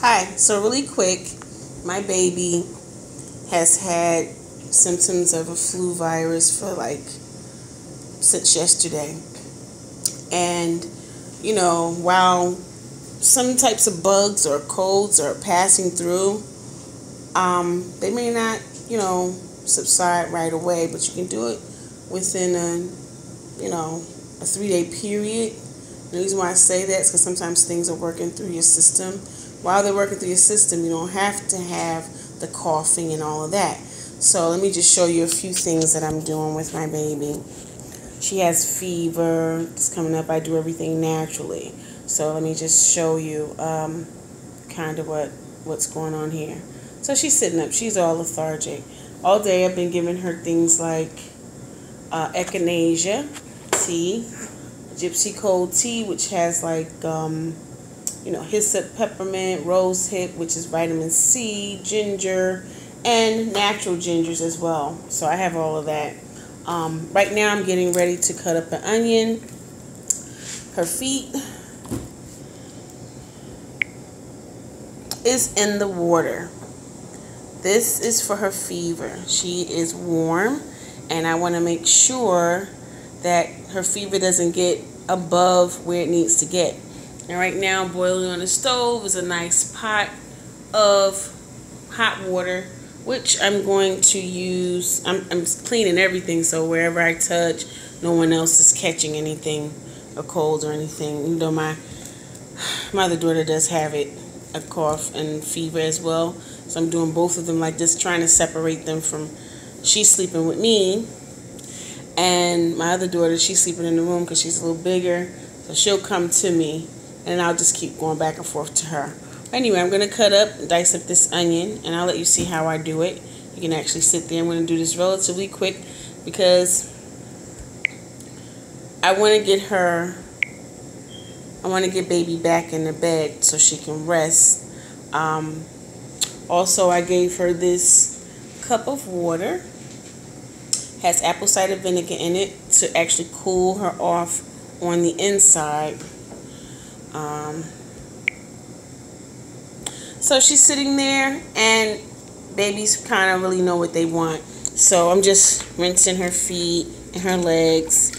Hi, so really quick, my baby has had symptoms of a flu virus for since yesterday. And, while some types of bugs or colds are passing through, they may not, subside right away, but you can do it within a 3-day period. The reason why I say that is because sometimes things are working through your system. While they're working through your system, you don't have to have the coughing and all of that. So let me just show you a few things that I'm doing with my baby. She has fever. It's coming up. I do everything naturally. So let me just show you kind of what's going on here. So she's sitting up. She's all lethargic. All day I've been giving her things like echinacea tea, gypsy cold tea, which has hyssop, peppermint, rose hip, which is vitamin C, ginger, and natural gingers as well. So I have all of that. Right now I'm getting ready to cut up an onion. Her feet is in the water. This is for her fever. She is warm, and I want to make sure that her fever doesn't get above where it needs to get. And right now, boiling on the stove is a nice pot of hot water, which I'm going to use. I'm cleaning everything, so wherever I touch, no one else is catching anything, a cold or anything. Even though my other daughter does have it, a cough and fever as well. So I'm doing both of them like this, trying to separate them from. She's sleeping with me, and my other daughter, she's sleeping in the room because she's a little bigger, so she'll come to me. And I'll just keep going back and forth to her. Anyway, I'm going to cut up and dice up this onion, and I'll let you see how I do it. You can actually sit there. I'm going to do this relatively quick because I want to get baby back in the bed so she can rest. Also, I gave her this cup of water. Has apple cider vinegar in it to actually cool her off on the inside. So she's sitting there, and babies kind of really know what they want. So I'm just rinsing her feet and her legs.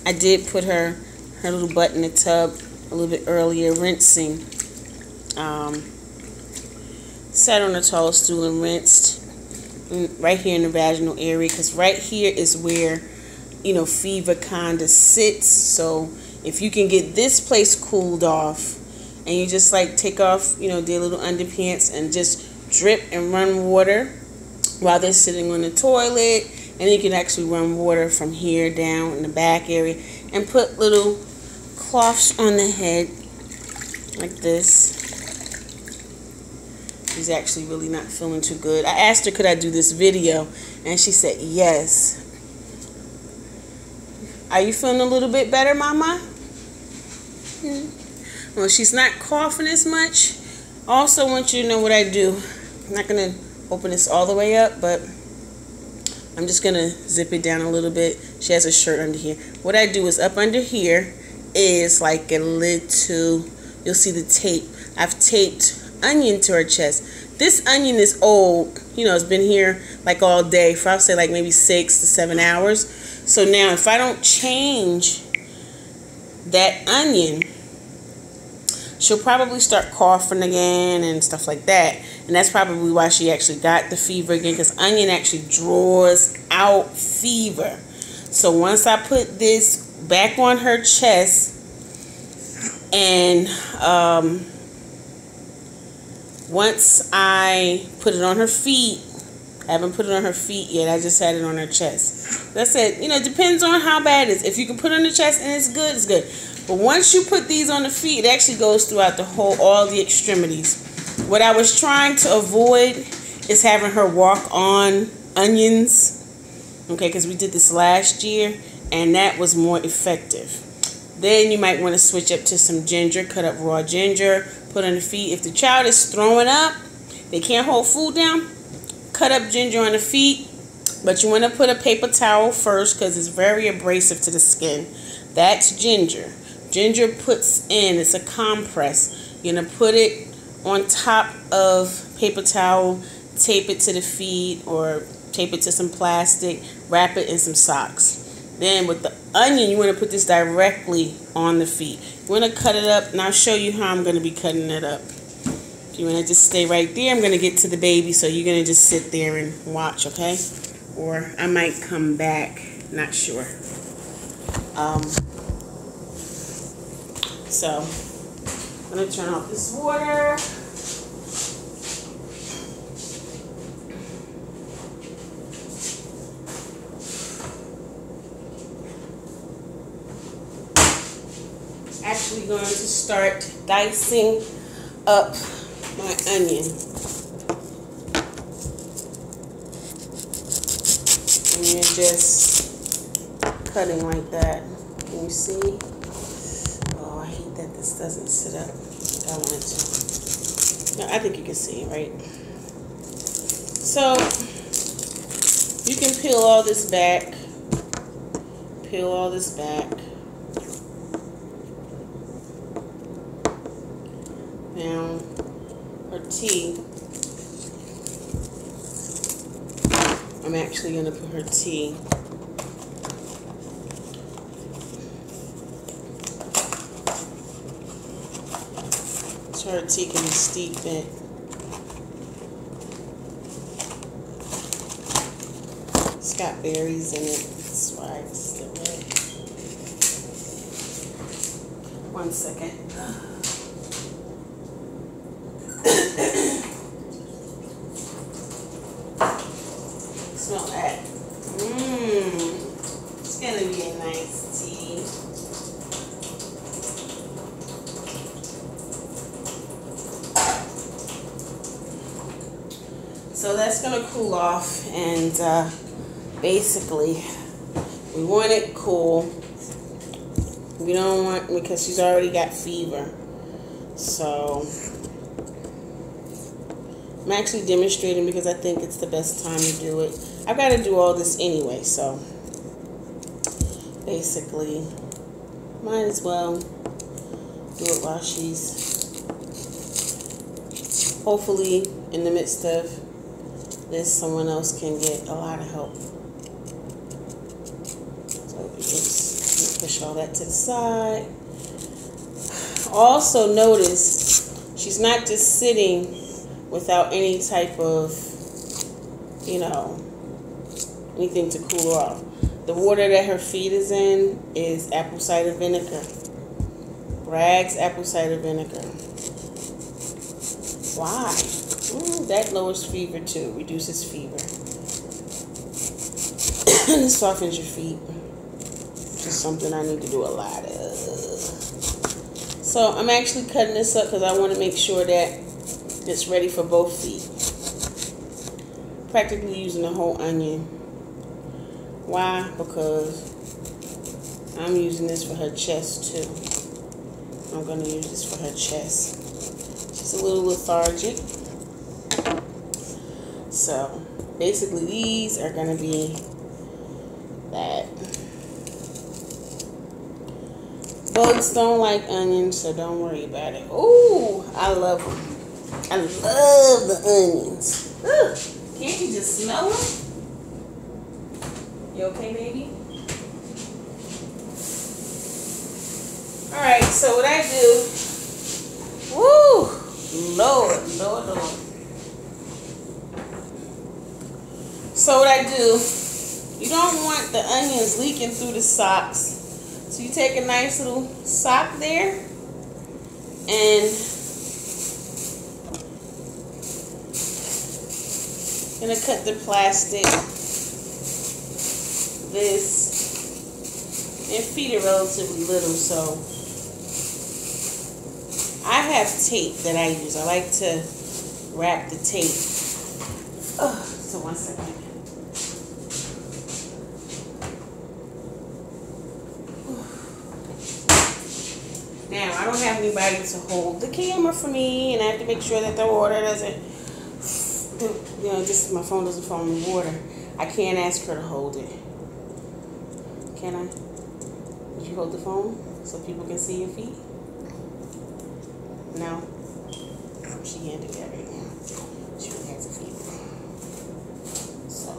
I did put her little butt in the tub a little bit earlier, rinsing. Sat on a tall stool and rinsed right here in the vaginal area, because right here is where fever kind of sits. So if you can get this place cooled off, and you just take off, their little underpants and just drip and run water while they're sitting on the toilet, and you can actually run water from here down in the back area and put little cloths on the head like this. She's actually really not feeling too good. I asked her, could I do this video? And she said, yes. Are you feeling a little bit better, Mama? Well, she's not coughing as much. Also want you to know what I do. I'm not going to open this all the way up, but I'm just going to zip it down a little bit. She has a shirt under here. What I do is up under here is like a little, you'll see the tape. I've taped onion to her chest. This onion is old. It's been here all day for, I'll say maybe 6 to 7 hours. So now if I don't change that onion, she'll probably start coughing again and stuff like that. And that's probably why she actually got the fever again, because onion actually draws out fever. So once I put this back on her chest, and once I put it on her feet, I haven't put it on her feet yet. I just had it on her chest. That's it. It depends on how bad it is. If you can put it on the chest and it's good, it's good. But once you put these on the feet, it actually goes throughout all the extremities. What I was trying to avoid is having her walk on onions. Okay, because we did this last year, and that was more effective. Then you might want to switch up to some ginger, cut up raw ginger, put on the feet. If the child is throwing up, they can't hold food down, cut up ginger on the feet. But you want to put a paper towel first because it's very abrasive to the skin. That's ginger. Ginger puts in, it's a compress. You're going to put it on top of paper towel, tape it to the feet or tape it to some plastic, wrap it in some socks. Then with the onion, you want to put this directly on the feet. You want to cut it up, and I'll show you how I'm going to be cutting it up. You want to just stay right there. I'm going to get to the baby, so you're going to just sit there and watch, okay? Or I might come back, not sure. So I'm going to turn off this water. Actually going to start dicing up my onion. And you're just cutting like that. Can you see? Oh, I hate that this doesn't sit up like I want it to. No, I think you can see, right? So you can peel all this back. Peel all this back. Now, her tea, I'm actually going to put her tea so her tea can be steeped in. It's got berries in it, that's why it's still red. 1 second. Smell that. It's gonna be a nice tea. So that's gonna cool off, and basically we want it cool. We don't want, because she's already got fever. So I'm actually demonstrating because I think it's the best time to do it. I've got to do all this anyway, so basically might as well do it while she's hopefully in the midst of this, someone else can get a lot of help. So just push all that to the side. Also notice she's not just sitting without any type of, anything to cool her off. The water that her feet is in is apple cider vinegar. Bragg's apple cider vinegar. Why? That lowers fever too, reduces fever. And it softens your feet. Just something I need to do a lot of. So I'm actually cutting this up because I want to make sure that it's ready for both feet. Practically using the whole onion. Why? Because I'm using this for her chest too. I'm going to use this for her chest. She's a little lethargic. So basically these are going to be that. Bugs don't like onions, so don't worry about it. Ooh, I love them. I love the onions. Ugh. Can't you just smell them? You okay, baby? Alright, so what I do, Lord. So what I do, you don't want the onions leaking through the socks. So you take a nice little sock there and gonna cut the plastic, this, and feet are relatively little, so I have tape that I use. I like to wrap the tape. So 1 second. Now, I don't have anybody to hold the camera for me, and I have to make sure that the water doesn't, just my phone doesn't fall in the water. I can't ask her to hold it. Can I? Would you hold the phone so people can see your feet? No. She can't do that right now. She really has a fever. So,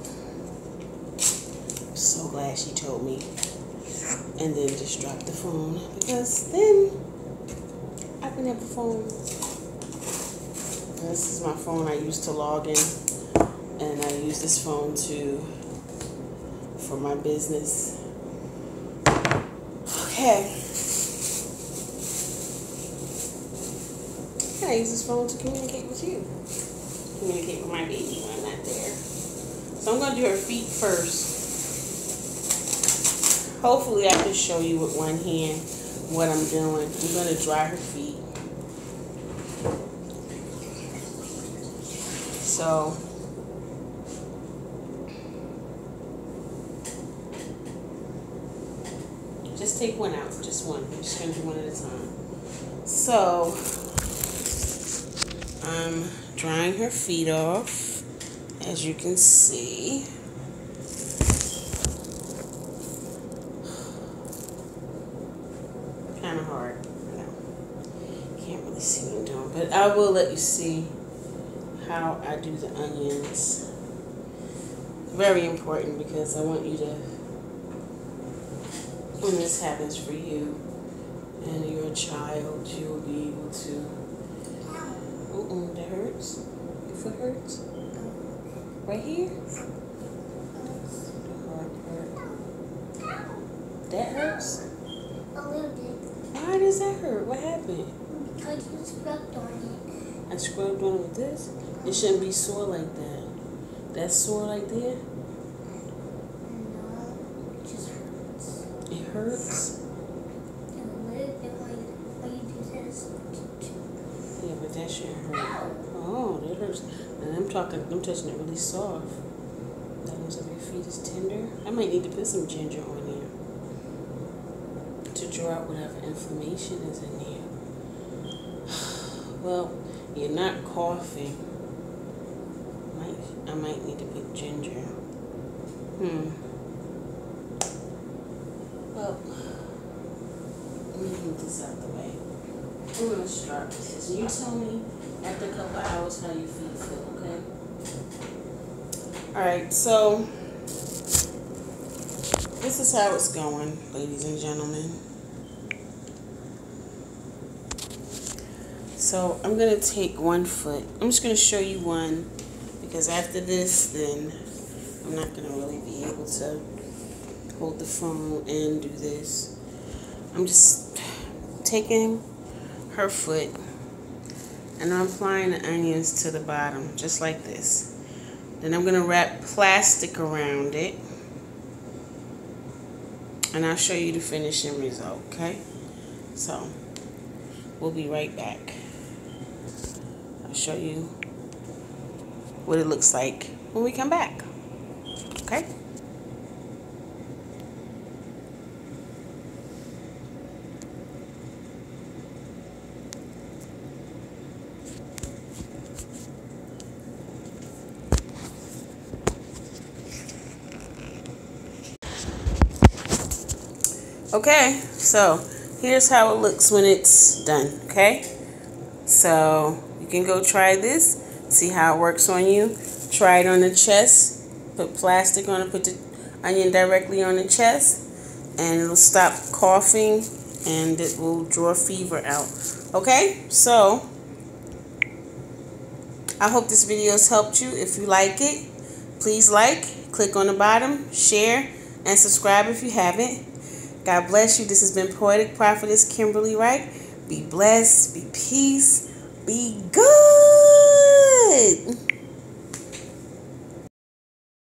I'm so glad she told me. And then just dropped the phone, because then I can have a phone. This is my phone I used to log in, and I use this phone for my business. Okay. I use this phone to communicate with you. Communicate with my baby when I'm not there. So I'm going to do her feet first. Hopefully I can show you with one hand what I'm doing. I'm going to dry her feet. So just take one out, just one. I'm just going to do one at a time. So I'm drying her feet off, as you can see. Kind of hard, can't really see what I'm doing, but I will let you see how I do the onions. Very important, because I want you to, when this happens for you and you're a child, you will be able to. That hurts. Your foot hurts. Right here. That hurts. A little bit. Why does that hurt? What happened? Because you scrubbed on it. I scrubbed on it with this? It shouldn't be sore like that. That's sore like that? No, it just hurts. It hurts? A little bit when you do this. Yeah, but that shouldn't hurt. Oh, that hurts. And I'm touching it really soft. That looks like your feet is tender. I might need to put some ginger on there to draw out whatever inflammation is in there. Well, you're not coughing. I might need to put ginger. Well, let me move this out the way. I'm going to start with this. You tell me after a couple of hours how your feet feel, okay? Alright, so this is how it's going, ladies and gentlemen. So I'm going to take one foot. I'm just going to show you one, because after this, then I'm not going to really be able to hold the phone and do this. I'm just taking her foot and I'm applying the onions to the bottom, just like this. Then I'm going to wrap plastic around it, and I'll show you the finishing result, okay? So we'll be right back. I'll show you what it looks like when we come back, okay? Okay, so here's how it looks when it's done, okay? So you can go try this, see how it works on you. Try it on the chest, put plastic on it, put the onion directly on the chest, and it'll stop coughing and it will draw fever out. Okay, so I hope this video has helped you. If you like it, please click on the bottom, share, and subscribe if you haven't. God bless you. This has been Poetic Prophetess Kimberly Wright. Be blessed, be peace, be good.